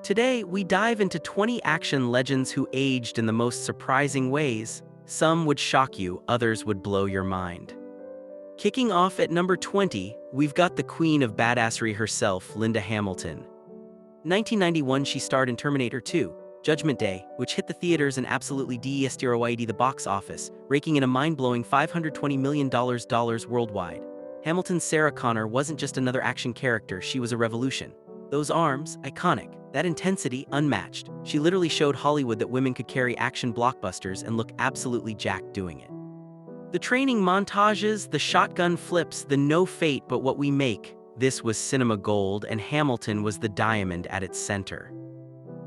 Today, we dive into 20 action legends who aged in the most surprising ways. Some would shock you, others would blow your mind. Kicking off at number 20, we've got the queen of badassery herself, Linda Hamilton. In 1991, she starred in Terminator 2, Judgment Day, which hit the theaters and absolutely destroyed the box office, raking in a mind-blowing $520 million worldwide. Hamilton's Sarah Connor wasn't just another action character, she was a revolution. Those arms, iconic. That intensity, unmatched. She literally showed Hollywood that women could carry action blockbusters and look absolutely jacked doing it. The training montages, the shotgun flips, the no fate but what we make. This was cinema gold, and Hamilton was the diamond at its center.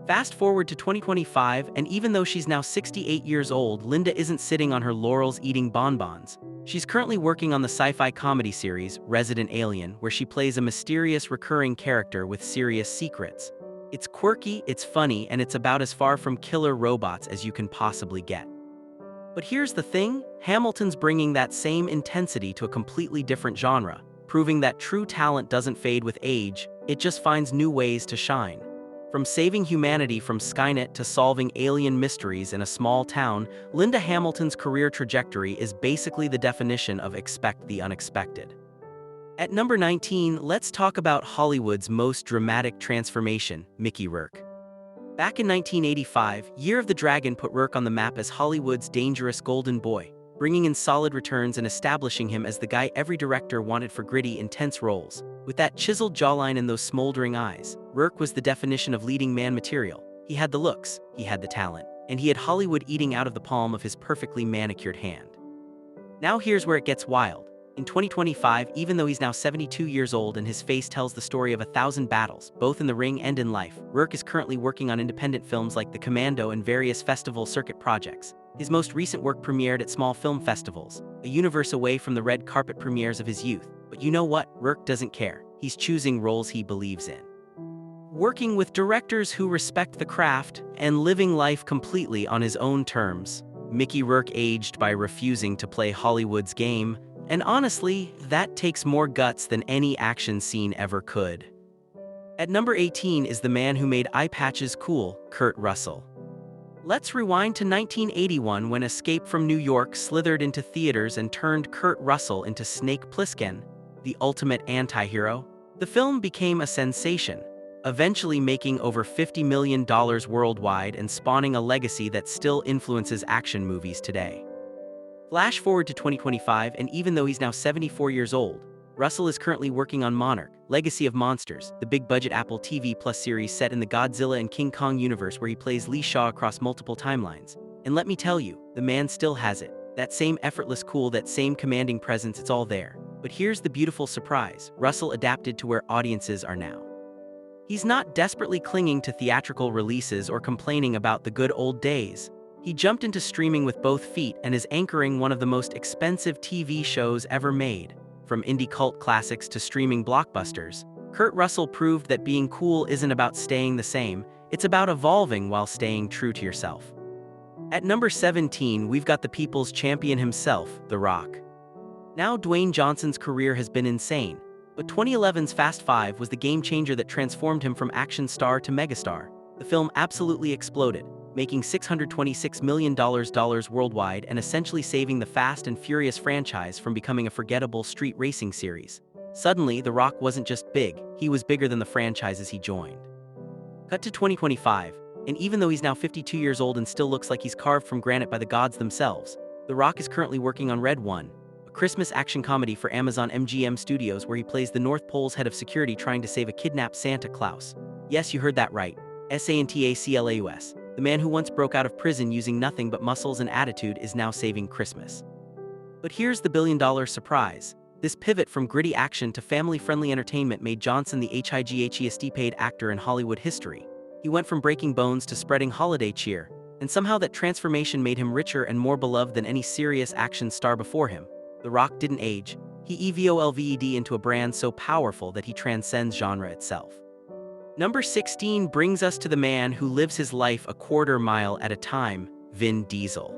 Fast forward to 2025, and even though she's now 68 years old, Linda isn't sitting on her laurels eating bonbons. She's currently working on the sci-fi comedy series, Resident Alien, where she plays a mysterious recurring character with serious secrets. It's quirky, it's funny, and it's about as far from killer robots as you can possibly get. But here's the thing, Hamilton's bringing that same intensity to a completely different genre, proving that true talent doesn't fade with age, it just finds new ways to shine. From saving humanity from Skynet to solving alien mysteries in a small town, Linda Hamilton's career trajectory is basically the definition of expect the unexpected. At number 19, let's talk about Hollywood's most dramatic transformation, Mickey Rourke. Back in 1985, Year of the Dragon put Rourke on the map as Hollywood's dangerous golden boy, bringing in solid returns and establishing him as the guy every director wanted for gritty, intense roles. With that chiseled jawline and those smoldering eyes, Rourke was the definition of leading man material. He had the looks, he had the talent, and he had Hollywood eating out of the palm of his perfectly manicured hand. Now here's where it gets wild. In 2025, even though he's now 72 years old and his face tells the story of 1,000 battles, both in the ring and in life, Rourke is currently working on independent films like The Commando and various festival circuit projects. His most recent work premiered at small film festivals, a universe away from the red carpet premieres of his youth. But you know what? Rourke doesn't care. He's choosing roles he believes in. Working with directors who respect the craft and living life completely on his own terms. Mickey Rourke aged by refusing to play Hollywood's game, and honestly, that takes more guts than any action scene ever could. At number 18 is the man who made eye patches cool, Kurt Russell. Let's rewind to 1981 when Escape from New York slithered into theaters and turned Kurt Russell into Snake Plissken, the ultimate anti-hero. The film became a sensation, eventually making over $50 million worldwide and spawning a legacy that still influences action movies today. Flash forward to 2025, and even though he's now 74 years old, Russell is currently working on Monarch, Legacy of Monsters, the big-budget Apple TV Plus series set in the Godzilla and King Kong universe where he plays Lee Shaw across multiple timelines. And let me tell you, the man still has it. That same effortless cool, that same commanding presence, it's all there. But here's the beautiful surprise, Russell adapted to where audiences are now. He's not desperately clinging to theatrical releases or complaining about the good old days. He jumped into streaming with both feet and is anchoring one of the most expensive TV shows ever made. From indie cult classics to streaming blockbusters, Kurt Russell proved that being cool isn't about staying the same, it's about evolving while staying true to yourself. At number 17, we've got the people's champion himself, The Rock. Now Dwayne Johnson's career has been insane, but 2011's Fast 5 was the game changer that transformed him from action star to megastar. The film absolutely exploded, making $626 million worldwide and essentially saving the Fast and Furious franchise from becoming a forgettable street racing series. Suddenly, The Rock wasn't just big, he was bigger than the franchises he joined. Cut to 2025, and even though he's now 52 years old and still looks like he's carved from granite by the gods themselves, The Rock is currently working on Red One, a Christmas action comedy for Amazon MGM Studios where he plays the North Pole's head of security trying to save a kidnapped Santa Claus. Yes, you heard that right, Santa Claus. The man who once broke out of prison using nothing but muscles and attitude is now saving Christmas. But here's the billion-dollar surprise. This pivot from gritty action to family-friendly entertainment made Johnson the highest paid actor in Hollywood history. He went from breaking bones to spreading holiday cheer, and somehow that transformation made him richer and more beloved than any serious action star before him. The Rock didn't age. He evolved into a brand so powerful that he transcends genre itself. Number 16 brings us to the man who lives his life a quarter mile at a time, Vin Diesel.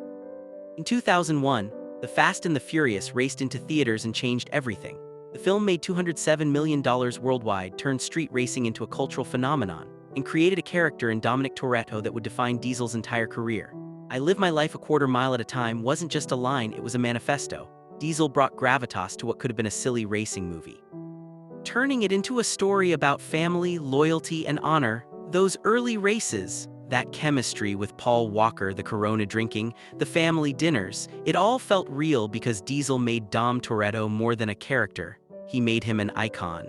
In 2001, The Fast and the Furious raced into theaters and changed everything. The film made $207 million worldwide, turned street racing into a cultural phenomenon, and created a character in Dominic Toretto that would define Diesel's entire career. "I live my life a quarter mile at a time" wasn't just a line, it was a manifesto. Diesel brought gravitas to what could have been a silly racing movie, turning it into a story about family, loyalty, and honor. Those early races, that chemistry with Paul Walker, the Corona drinking, the family dinners, it all felt real because Diesel made Dom Toretto more than a character. He made him an icon.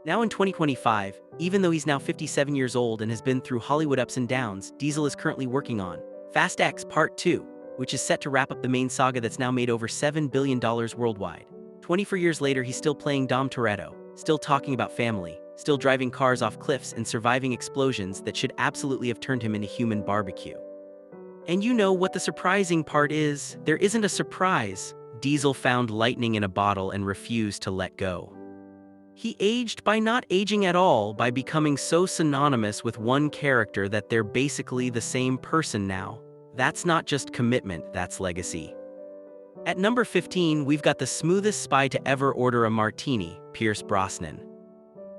Now in 2025, even though he's now 57 years old and has been through Hollywood ups and downs, Diesel is currently working on Fast X Part 2, which is set to wrap up the main saga that's now made over $7 billion worldwide. 24 years later, he's still playing Dom Toretto, still talking about family, still driving cars off cliffs and surviving explosions that should absolutely have turned him into human barbecue. And you know what the surprising part is? There isn't a surprise. Diesel found lightning in a bottle and refused to let go. He aged by not aging at all, by becoming so synonymous with one character that they're basically the same person now. That's not just commitment, that's legacy. At number 15, we've got the smoothest spy to ever order a martini, Pierce Brosnan.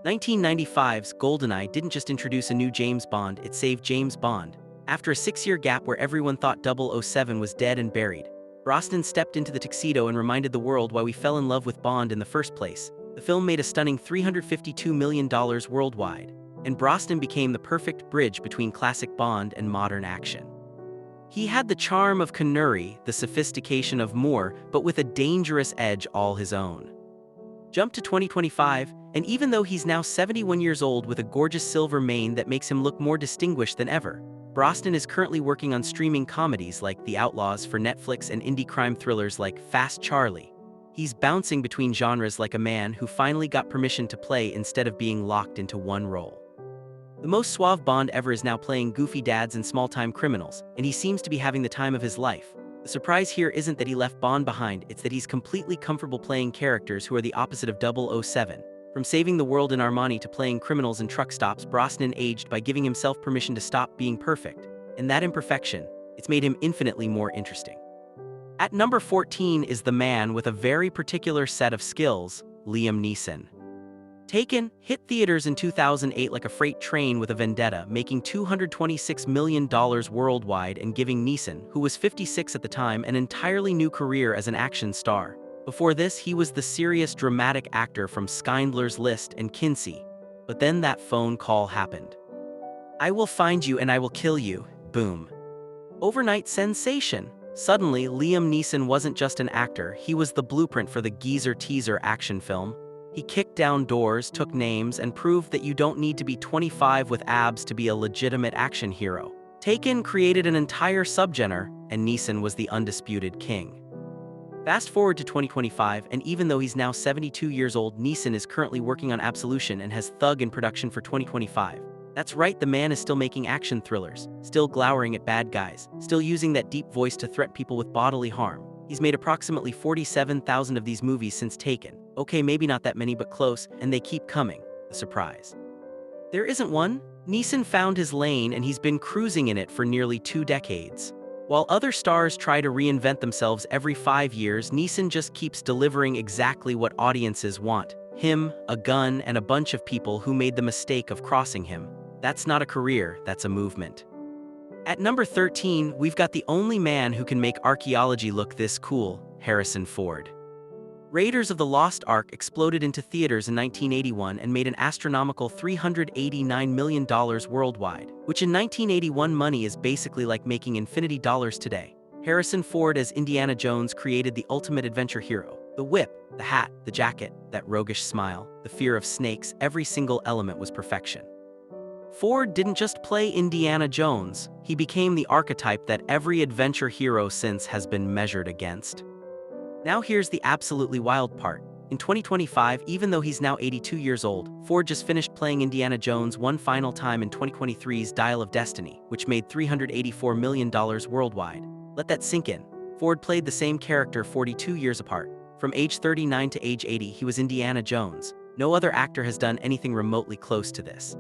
1995's GoldenEye didn't just introduce a new James Bond, it saved James Bond. After a 6-year gap where everyone thought 007 was dead and buried, Brosnan stepped into the tuxedo and reminded the world why we fell in love with Bond in the first place. The film made a stunning $352 million worldwide, and Brosnan became the perfect bridge between classic Bond and modern action. He had the charm of Connery, the sophistication of Moore, but with a dangerous edge all his own. Jump to 2025, and even though he's now 71 years old with a gorgeous silver mane that makes him look more distinguished than ever, Brosnan is currently working on streaming comedies like The Outlaws for Netflix and indie crime thrillers like Fast Charlie. He's bouncing between genres like a man who finally got permission to play instead of being locked into one role. The most suave Bond ever is now playing goofy dads and small-time criminals, and he seems to be having the time of his life. The surprise here isn't that he left Bond behind, it's that he's completely comfortable playing characters who are the opposite of 007. From saving the world in Armani to playing criminals in truck stops, Brosnan aged by giving himself permission to stop being perfect. And that imperfection, it's made him infinitely more interesting. At number 14 is the man with a very particular set of skills, Liam Neeson. Taken hit theaters in 2008 like a freight train with a vendetta, making $226 million worldwide and giving Neeson, who was 56 at the time, an entirely new career as an action star. Before this, he was the serious dramatic actor from Schindler's List and Kinsey. But then that phone call happened. "I will find you and I will kill you." Boom. Overnight sensation. Suddenly, Liam Neeson wasn't just an actor, he was the blueprint for the geezer teaser action film. He kicked down doors, took names, and proved that you don't need to be 25 with abs to be a legitimate action hero. Taken created an entire subgenre, and Neeson was the undisputed king. Fast forward to 2025, and even though he's now 72 years old, Neeson is currently working on Absolution and has Thug in production for 2025. That's right, the man is still making action thrillers, still glowering at bad guys, still using that deep voice to threaten people with bodily harm. He's made approximately 47,000 of these movies since Taken. Okay, maybe not that many, but close, and they keep coming. A surprise. There isn't one. Neeson found his lane and he's been cruising in it for nearly 2 decades. While other stars try to reinvent themselves every 5 years, Neeson just keeps delivering exactly what audiences want. Him, a gun, and a bunch of people who made the mistake of crossing him. That's not a career, that's a movement. At number 13, we've got the only man who can make archaeology look this cool, Harrison Ford. Raiders of the Lost Ark exploded into theaters in 1981 and made an astronomical $389 million worldwide, which in 1981 money is basically like making infinity dollars today. Harrison Ford as Indiana Jones created the ultimate adventure hero. The whip, the hat, the jacket, that roguish smile, the fear of snakes, every single element was perfection. Ford didn't just play Indiana Jones, he became the archetype that every adventure hero since has been measured against. Now here's the absolutely wild part. In 2025, even though he's now 82 years old, Ford just finished playing Indiana Jones one final time in 2023's Dial of Destiny, which made $384 million worldwide. Let that sink in. Ford played the same character 42 years apart. From age 39 to age 80, he was Indiana Jones. No other actor has done anything remotely close to this.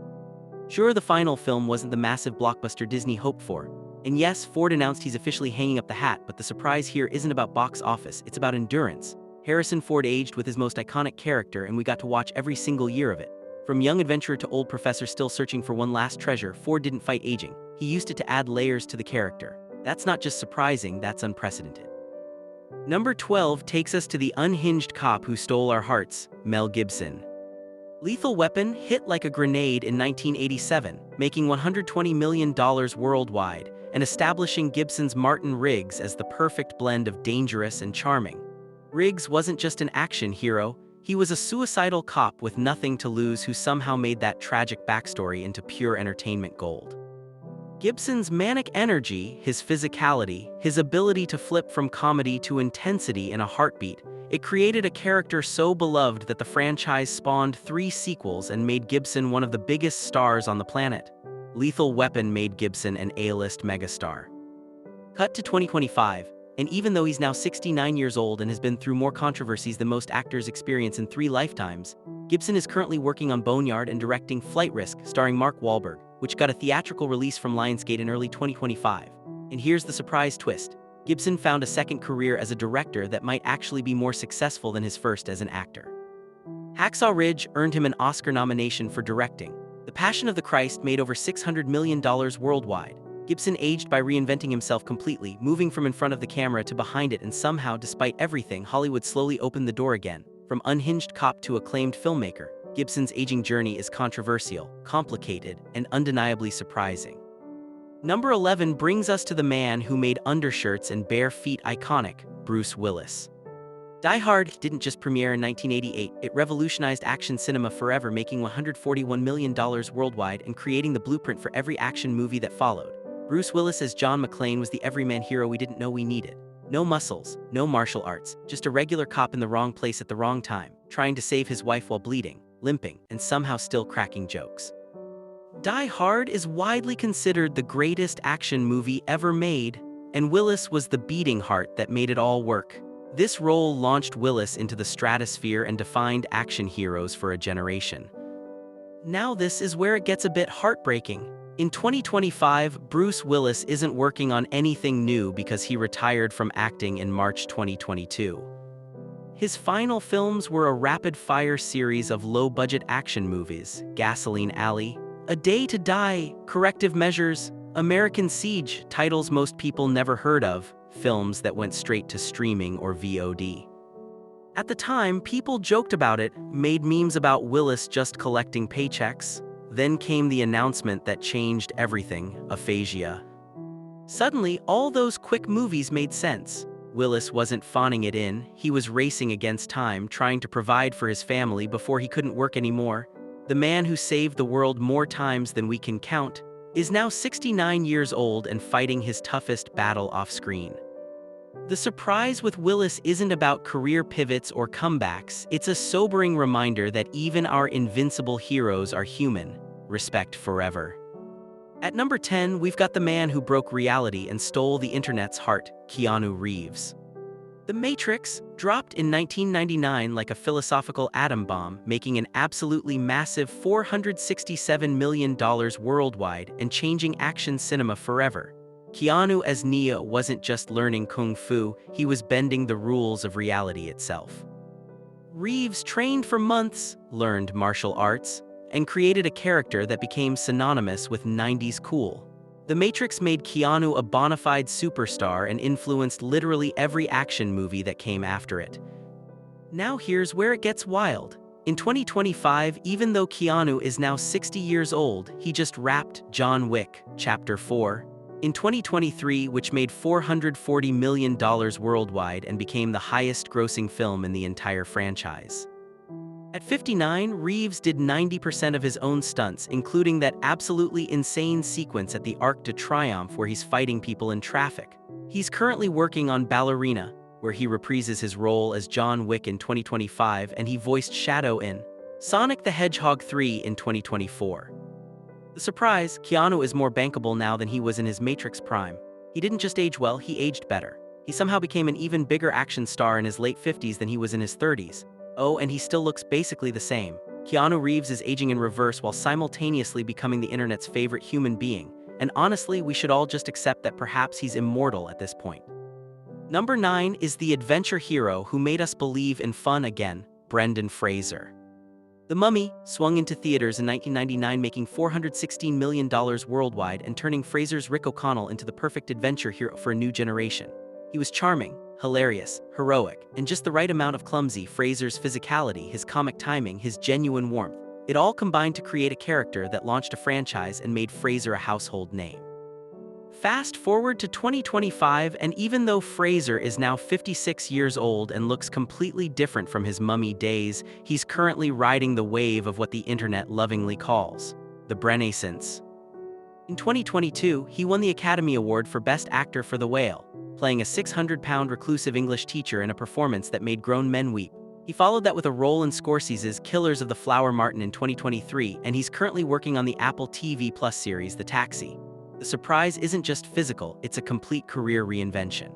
Sure, the final film wasn't the massive blockbuster Disney hoped for. And yes, Ford announced he's officially hanging up the hat, but the surprise here isn't about box office, it's about endurance. Harrison Ford aged with his most iconic character and we got to watch every single year of it. From young adventurer to old professor still searching for one last treasure, Ford didn't fight aging. He used it to add layers to the character. That's not just surprising, that's unprecedented. Number 12 takes us to the unhinged cop who stole our hearts, Mel Gibson. Lethal Weapon hit like a grenade in 1987, making $120 million worldwide, and establishing Gibson's Martin Riggs as the perfect blend of dangerous and charming. Riggs wasn't just an action hero, he was a suicidal cop with nothing to lose who somehow made that tragic backstory into pure entertainment gold. Gibson's manic energy, his physicality, his ability to flip from comedy to intensity in a heartbeat, it created a character so beloved that the franchise spawned 3 sequels and made Gibson one of the biggest stars on the planet. Lethal Weapon made Gibson an A-list megastar. Cut to 2025, and even though he's now 69 years old and has been through more controversies than most actors experience in 3 lifetimes, Gibson is currently working on Boneyard and directing Flight Risk, starring Mark Wahlberg, which got a theatrical release from Lionsgate in early 2025. And here's the surprise twist. Gibson found a second career as a director that might actually be more successful than his first as an actor. Hacksaw Ridge earned him an Oscar nomination for directing. The Passion of the Christ made over $600 million worldwide. Gibson aged by reinventing himself completely, moving from in front of the camera to behind it, and somehow, despite everything, Hollywood slowly opened the door again. From unhinged cop to acclaimed filmmaker, Gibson's aging journey is controversial, complicated, and undeniably surprising. Number 11 brings us to the man who made undershirts and bare feet iconic, Bruce Willis. Die Hard didn't just premiere in 1988, it revolutionized action cinema forever, making $141 million worldwide and creating the blueprint for every action movie that followed. Bruce Willis as John McClane was the everyman hero we didn't know we needed. No muscles, no martial arts, just a regular cop in the wrong place at the wrong time, trying to save his wife while bleeding, limping, and somehow still cracking jokes. Die Hard is widely considered the greatest action movie ever made, and Willis was the beating heart that made it all work. This role launched Willis into the stratosphere and defined action heroes for a generation. Now this is where it gets a bit heartbreaking. In 2025, Bruce Willis isn't working on anything new because he retired from acting in March 2022. His final films were a rapid-fire series of low-budget action movies: Gasoline Alley, A Day to Die, Corrective Measures, American Siege, titles most people never heard of, films that went straight to streaming or VOD. At the time, people joked about it, made memes about Willis just collecting paychecks. Then came the announcement that changed everything: aphasia. Suddenly, all those quick movies made sense. Willis wasn't phoning it in, he was racing against time, trying to provide for his family before he couldn't work anymore. The man who saved the world more times than we can count is now 69 years old and fighting his toughest battle off-screen. The surprise with Willis isn't about career pivots or comebacks, it's a sobering reminder that even our invincible heroes are human. Respect forever. At number 10, we've got the man who broke reality and stole the internet's heart, Keanu Reeves. The Matrix dropped in 1999 like a philosophical atom bomb, making an absolutely massive $467 million worldwide and changing action cinema forever. Keanu as Neo wasn't just learning kung fu, he was bending the rules of reality itself. Reeves trained for months, learned martial arts, and created a character that became synonymous with 90s cool. The Matrix made Keanu a bona fide superstar and influenced literally every action movie that came after it. Now here's where it gets wild. In 2025, even though Keanu is now 60 years old, he just wrapped John Wick, Chapter 4, in 2023, which made $440 million worldwide and became the highest-grossing film in the entire franchise. At 59, Reeves did 90% of his own stunts, including that absolutely insane sequence at the Arc de Triomphe where he's fighting people in traffic. He's currently working on Ballerina, where he reprises his role as John Wick in 2025, and he voiced Shadow in Sonic the Hedgehog 3 in 2024. The surprise, Keanu is more bankable now than he was in his Matrix prime. He didn't just age well, he aged better. He somehow became an even bigger action star in his late 50s than he was in his 30s. Oh, and he still looks basically the same. Keanu Reeves is aging in reverse while simultaneously becoming the internet's favorite human being, and honestly, we should all just accept that perhaps he's immortal at this point. Number 9 is the adventure hero who made us believe in fun again, Brendan Fraser. The Mummy swung into theaters in 1999, making $416 million worldwide and turning Fraser's Rick O'Connell into the perfect adventure hero for a new generation. He was charming, hilarious, heroic, and just the right amount of clumsy. Fraser's physicality, his comic timing, his genuine warmth. It all combined to create a character that launched a franchise and made Fraser a household name. Fast forward to 2025, and even though Fraser is now 56 years old and looks completely different from his Mummy days, he's currently riding the wave of what the internet lovingly calls the Renaissance. In 2022, he won the Academy Award for Best Actor for The Whale, playing a 600-pound reclusive English teacher in a performance that made grown men weep. He followed that with a role in Scorsese's Killers of the Flower Mountain in 2023, and he's currently working on the Apple TV Plus series The Taxi. The surprise isn't just physical, it's a complete career reinvention.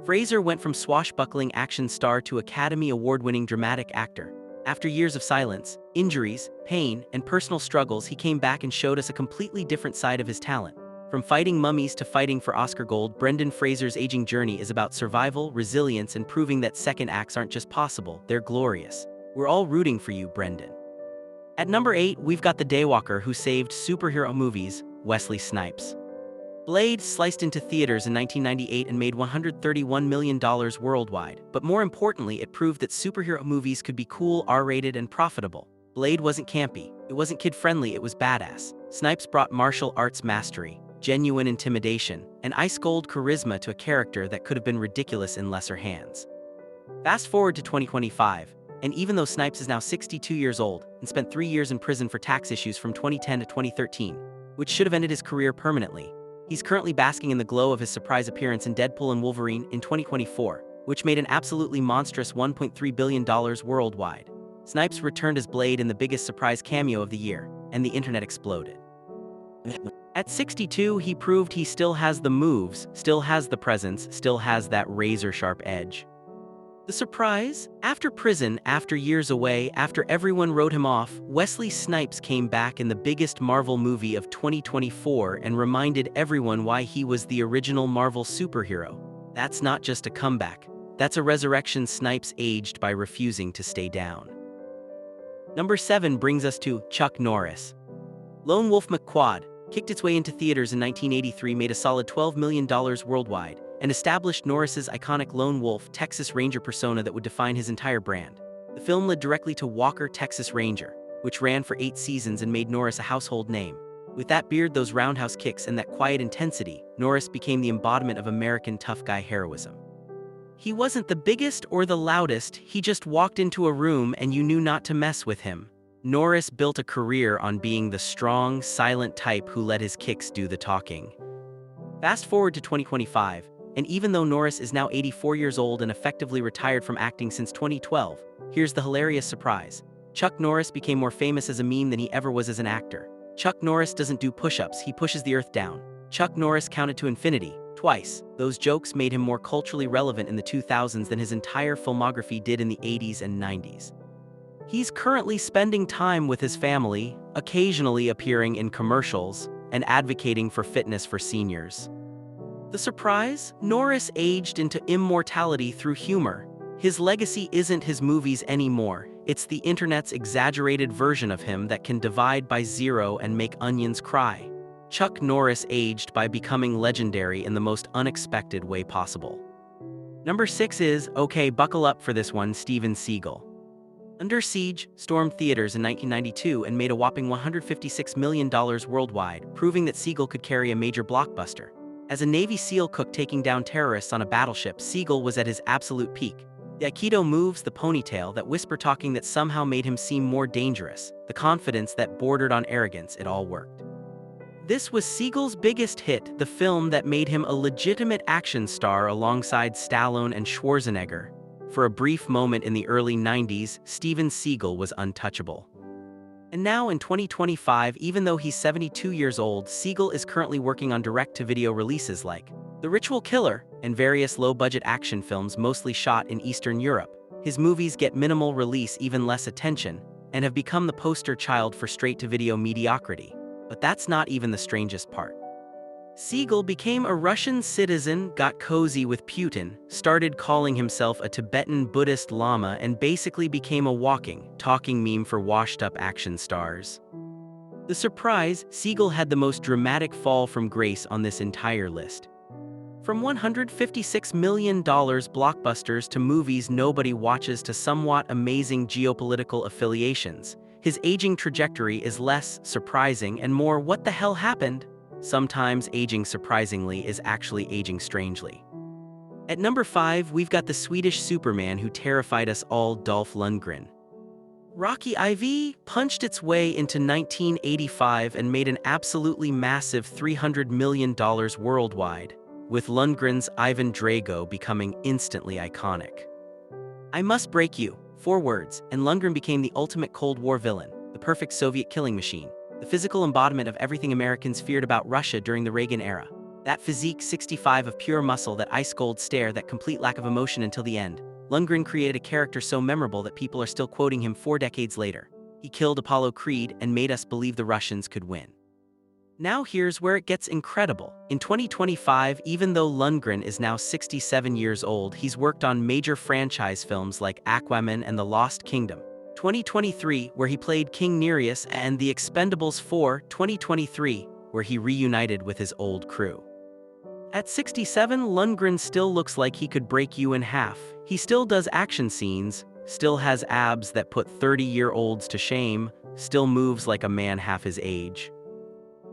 Fraser went from swashbuckling action star to Academy Award-winning dramatic actor. After years of silence, injuries, pain, and personal struggles, he came back and showed us a completely different side of his talent. From fighting mummies to fighting for Oscar gold, Brendan Fraser's aging journey is about survival, resilience, and proving that second acts aren't just possible, they're glorious. We're all rooting for you, Brendan. At number 8, we've got the daywalker who saved superhero movies, Wesley Snipes. Blade sliced into theaters in 1998 and made $131 million worldwide, but more importantly, it proved that superhero movies could be cool, R-rated, and profitable. Blade wasn't campy, it wasn't kid-friendly, it was badass. Snipes brought martial arts mastery, genuine intimidation, and ice-cold charisma to a character that could have been ridiculous in lesser hands. Fast forward to 2025, and even though Snipes is now 62 years old and spent 3 years in prison for tax issues from 2010 to 2013, which should have ended his career permanently, he's currently basking in the glow of his surprise appearance in Deadpool and Wolverine in 2024, which made an absolutely monstrous $1.3 billion worldwide. Snipes returned as Blade in the biggest surprise cameo of the year, and the internet exploded. At 62, he proved he still has the moves, still has the presence, still has that razor-sharp edge. The surprise? After prison, after years away, after everyone wrote him off, Wesley Snipes came back in the biggest Marvel movie of 2024 and reminded everyone why he was the original Marvel superhero. That's not just a comeback. That's a resurrection. Snipes aged by refusing to stay down. Number 7 brings us to Chuck Norris. Lone Wolf McQuad kicked its way into theaters in 1983, made a solid $12 million worldwide, and established Norris's iconic lone wolf Texas Ranger persona that would define his entire brand. The film led directly to Walker, Texas Ranger, which ran for 8 seasons and made Norris a household name. With that beard, those roundhouse kicks, and that quiet intensity, Norris became the embodiment of American tough guy heroism. He wasn't the biggest or the loudest, he just walked into a room and you knew not to mess with him. Norris built a career on being the strong, silent type who let his kicks do the talking. Fast forward to 2025, and even though Norris is now 84 years old and effectively retired from acting since 2012, here's the hilarious surprise. Chuck Norris became more famous as a meme than he ever was as an actor. Chuck Norris doesn't do push-ups, he pushes the earth down. Chuck Norris counted to infinity, twice. Those jokes made him more culturally relevant in the 2000s than his entire filmography did in the 80s and 90s. He's currently spending time with his family, occasionally appearing in commercials, and advocating for fitness for seniors. The surprise? Norris aged into immortality through humor. His legacy isn't his movies anymore, it's the internet's exaggerated version of him that can divide by zero and make onions cry. Chuck Norris aged by becoming legendary in the most unexpected way possible. Number 6 is, okay, buckle up for this one, Steven Seagal. Under Siege stormed theaters in 1992 and made a whopping $156 million worldwide, proving that Seagal could carry a major blockbuster. As a Navy SEAL cook taking down terrorists on a battleship, Seagal was at his absolute peak. The Aikido moves, the ponytail, that whisper talking that somehow made him seem more dangerous, the confidence that bordered on arrogance, it all worked. This was Seagal's biggest hit, the film that made him a legitimate action star alongside Stallone and Schwarzenegger. For a brief moment in the early 90s, Steven Seagal was untouchable. And now in 2025, even though he's 72 years old, Seagal is currently working on direct-to-video releases like The Ritual Killer and various low-budget action films mostly shot in Eastern Europe. His movies get minimal release, even less attention, and have become the poster child for straight-to-video mediocrity. But that's not even the strangest part. Seagal became a Russian citizen, got cozy with Putin, started calling himself a Tibetan Buddhist Lama, and basically became a walking, talking meme for washed-up action stars. The surprise, Seagal had the most dramatic fall from grace on this entire list. From $156 million blockbusters to movies nobody watches to somewhat amazing geopolitical affiliations, his aging trajectory is less surprising and more what the hell happened? Sometimes aging surprisingly is actually aging strangely. At number 5, we've got the Swedish Superman who terrified us all, Dolph Lundgren. Rocky IV punched its way into 1985 and made an absolutely massive $300 million worldwide, with Lundgren's Ivan Drago becoming instantly iconic. I must break you, 4 words, and Lundgren became the ultimate Cold War villain, the perfect Soviet killing machine, the physical embodiment of everything Americans feared about Russia during the Reagan era. That physique 65 of pure muscle, that ice-cold stare, that complete lack of emotion until the end. Lundgren created a character so memorable that people are still quoting him 4 decades later. He killed Apollo Creed and made us believe the Russians could win. Now here's where it gets incredible. In 2025, even though Lundgren is now 67 years old, he's worked on major franchise films like Aquaman and The Lost Kingdom. 2023, where he played King Nereus, and The Expendables 4, 2023, where he reunited with his old crew. At 67, Lundgren still looks like he could break you in half. He still does action scenes, still has abs that put 30-year-olds to shame, still moves like a man half his age.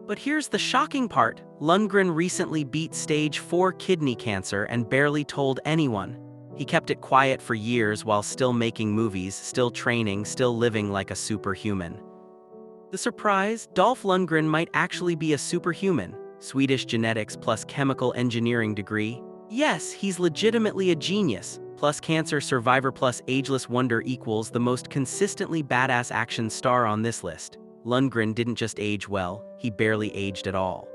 But here's the shocking part. Lundgren recently beat stage 4 kidney cancer and barely told anyone. He kept it quiet for years while still making movies, still training, still living like a superhuman. The surprise? Dolph Lundgren might actually be a superhuman. Swedish genetics plus chemical engineering degree. Yes, he's legitimately a genius. Plus cancer survivor plus ageless wonder equals the most consistently badass action star on this list. Lundgren didn't just age well, he barely aged at all.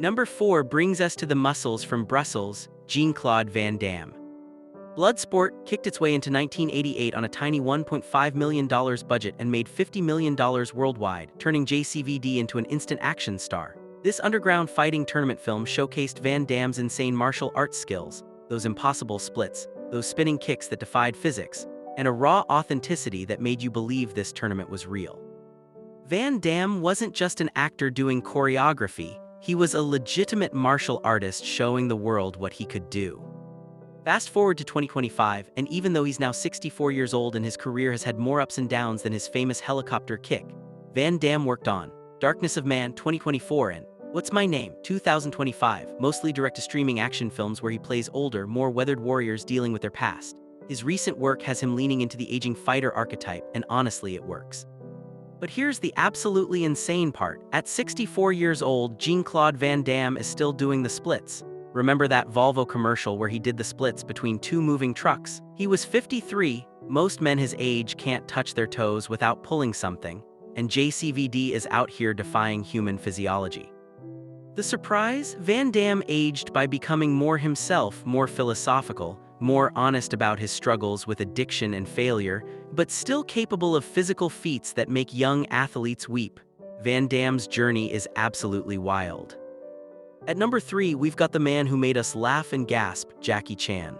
Number 4 brings us to the muscles from Brussels, Jean-Claude Van Damme. Bloodsport kicked its way into 1988 on a tiny $1.5 million budget and made $50 million worldwide, turning JCVD into an instant action star. This underground fighting tournament film showcased Van Damme's insane martial arts skills, those impossible splits, those spinning kicks that defied physics, and a raw authenticity that made you believe this tournament was real. Van Damme wasn't just an actor doing choreography, he was a legitimate martial artist showing the world what he could do. Fast forward to 2025, and even though he's now 64 years old and his career has had more ups and downs than his famous helicopter kick, Van Damme worked on Darkness of Man 2024 and What's My Name 2025, mostly direct-to-streaming action films where he plays older, more weathered warriors dealing with their past. His recent work has him leaning into the aging fighter archetype, and honestly, it works. But here's the absolutely insane part. At 64 years old, Jean-Claude Van Damme is still doing the splits. Remember that Volvo commercial where he did the splits between 2 moving trucks? He was 53, most men his age can't touch their toes without pulling something, and JCVD is out here defying human physiology. The surprise? Van Damme aged by becoming more himself, more philosophical, more honest about his struggles with addiction and failure, but still capable of physical feats that make young athletes weep. Van Damme's journey is absolutely wild. At number 3, we've got the man who made us laugh and gasp, Jackie Chan.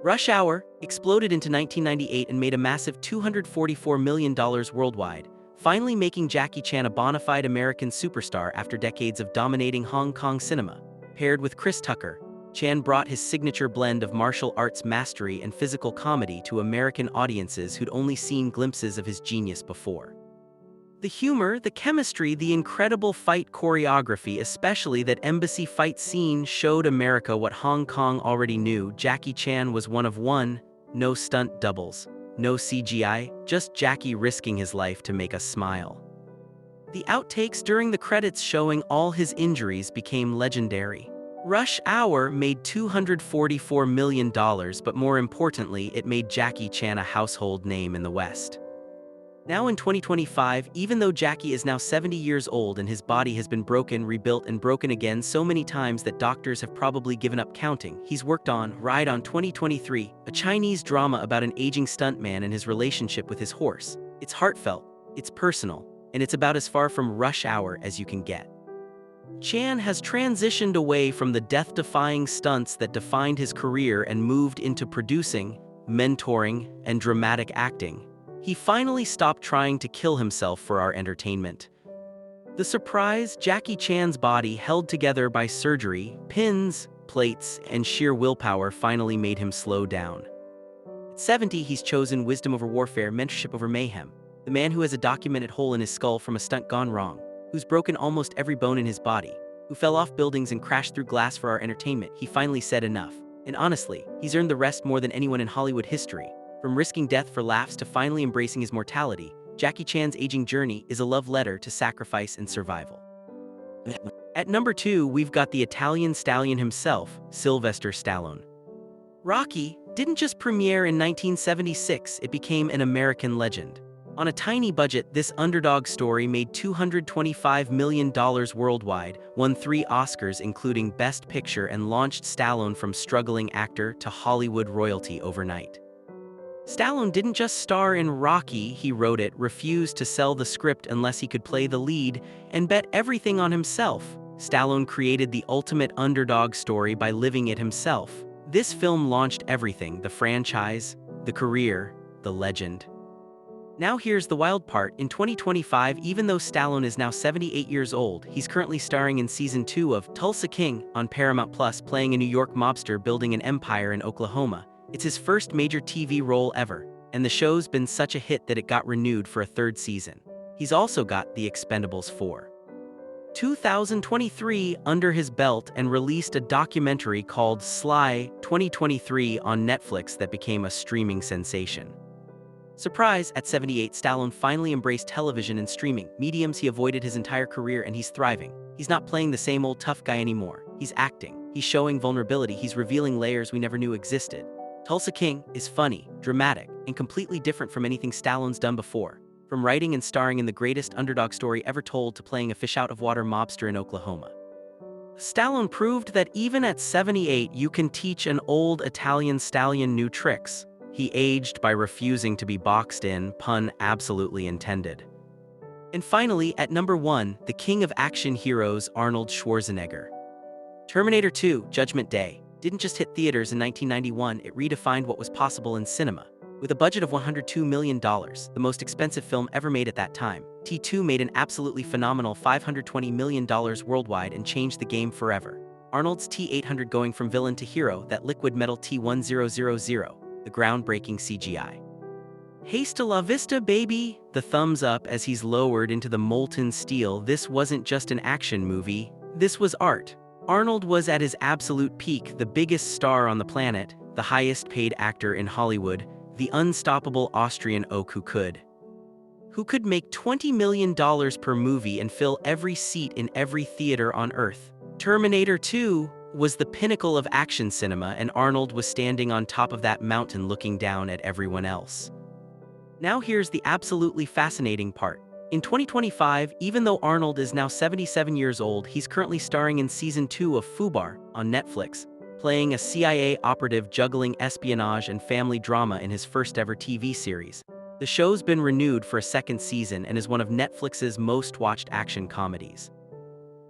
Rush Hour exploded into 1998 and made a massive $244 million worldwide, finally making Jackie Chan a bona fide American superstar after decades of dominating Hong Kong cinema. Paired with Chris Tucker, Chan brought his signature blend of martial arts mastery and physical comedy to American audiences who'd only seen glimpses of his genius before. The humor, the chemistry, the incredible fight choreography, especially that embassy fight scene, showed America what Hong Kong already knew. Jackie Chan was one of one, no stunt doubles, no CGI, just Jackie risking his life to make us smile. The outtakes during the credits showing all his injuries became legendary. Rush Hour made $244 million, but more importantly, it made Jackie Chan a household name in the West. Now in 2025, even though Jackie is now 70 years old and his body has been broken, rebuilt, and broken again so many times that doctors have probably given up counting, he's worked on Ride On 2023, a Chinese drama about an aging stuntman and his relationship with his horse. It's heartfelt, it's personal, and it's about as far from Rush Hour as you can get. Chan has transitioned away from the death-defying stunts that defined his career and moved into producing, mentoring, and dramatic acting. He finally stopped trying to kill himself for our entertainment. The surprise, Jackie Chan's body held together by surgery, pins, plates, and sheer willpower finally made him slow down. At 70, he's chosen wisdom over warfare, mentorship over mayhem. The man who has a documented hole in his skull from a stunt gone wrong, who's broken almost every bone in his body, who fell off buildings and crashed through glass for our entertainment, he finally said enough. And honestly, he's earned the rest more than anyone in Hollywood history. From risking death for laughs to finally embracing his mortality, Jackie Chan's aging journey is a love letter to sacrifice and survival. At number 2, we've got the Italian stallion himself, Sylvester Stallone. Rocky didn't just premiere in 1976, it became an American legend. On a tiny budget, this underdog story made $225 million worldwide, won 3 Oscars including Best Picture, and launched Stallone from struggling actor to Hollywood royalty overnight. Stallone didn't just star in Rocky, he wrote it, refused to sell the script unless he could play the lead, and bet everything on himself. Stallone created the ultimate underdog story by living it himself. This film launched everything: the franchise, the career, the legend. Now here's the wild part. In 2025, even though Stallone is now 78 years old, he's currently starring in Season 2 of Tulsa King on Paramount Plus, playing a New York mobster building an empire in Oklahoma. It's his first major TV role ever, and the show's been such a hit that it got renewed for a 3rd season. He's also got The Expendables 4. 2023 under his belt and released a documentary called Sly 2023 on Netflix that became a streaming sensation. Surprise, at 78, Stallone finally embraced television and streaming, mediums he avoided his entire career, and he's thriving. He's not playing the same old tough guy anymore. He's acting. He's showing vulnerability. He's revealing layers we never knew existed. Tulsa King is funny, dramatic, and completely different from anything Stallone's done before. From writing and starring in the greatest underdog story ever told to playing a fish-out-of-water mobster in Oklahoma, Stallone proved that even at 78 you can teach an old Italian stallion new tricks. He aged by refusing to be boxed in, pun absolutely intended. And finally, at number 1, the king of action heroes, Arnold Schwarzenegger. Terminator 2: Judgment Day didn't just hit theaters in 1991, it redefined what was possible in cinema. With a budget of $102 million, the most expensive film ever made at that time, T2 made an absolutely phenomenal $520 million worldwide and changed the game forever. Arnold's T-800 going from villain to hero, that liquid metal T-1000, the groundbreaking CGI. Hasta la vista, baby! The thumbs up as he's lowered into the molten steel. This wasn't just an action movie, this was art. Arnold was at his absolute peak, the biggest star on the planet, the highest paid actor in Hollywood, the unstoppable Austrian oak who could make $20 million per movie and fill every seat in every theater on Earth. Terminator 2 was the pinnacle of action cinema, and Arnold was standing on top of that mountain looking down at everyone else. Now here's the absolutely fascinating part. In 2025, even though Arnold is now 77 years old, he's currently starring in Season 2 of Fubar on Netflix, playing a CIA operative juggling espionage and family drama in his first-ever TV series. The show's been renewed for a 2nd season and is one of Netflix's most-watched action comedies.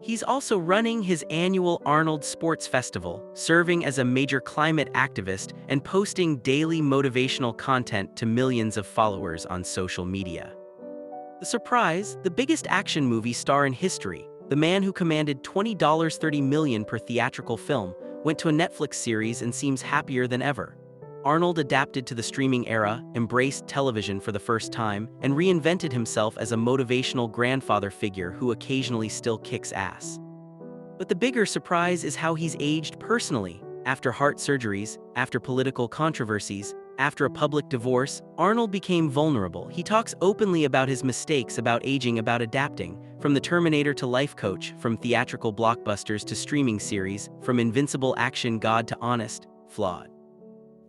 He's also running his annual Arnold Sports Festival, serving as a major climate activist and posting daily motivational content to millions of followers on social media. The surprise, the biggest action movie star in history, the man who commanded $30 million per theatrical film, went to a Netflix series and seems happier than ever. Arnold adapted to the streaming era, embraced television for the first time, and reinvented himself as a motivational grandfather figure who occasionally still kicks ass. But the bigger surprise is how he's aged personally. After heart surgeries, after political controversies, after a public divorce, Arnold became vulnerable. He talks openly about his mistakes, about aging, about adapting. From the Terminator to life coach, from theatrical blockbusters to streaming series, from invincible action god to honest, flawed,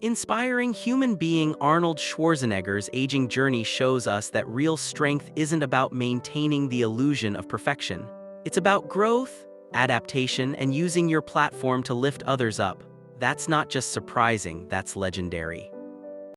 inspiring human being, Arnold Schwarzenegger's aging journey shows us that real strength isn't about maintaining the illusion of perfection. It's about growth, adaptation, and using your platform to lift others up. That's not just surprising, that's legendary.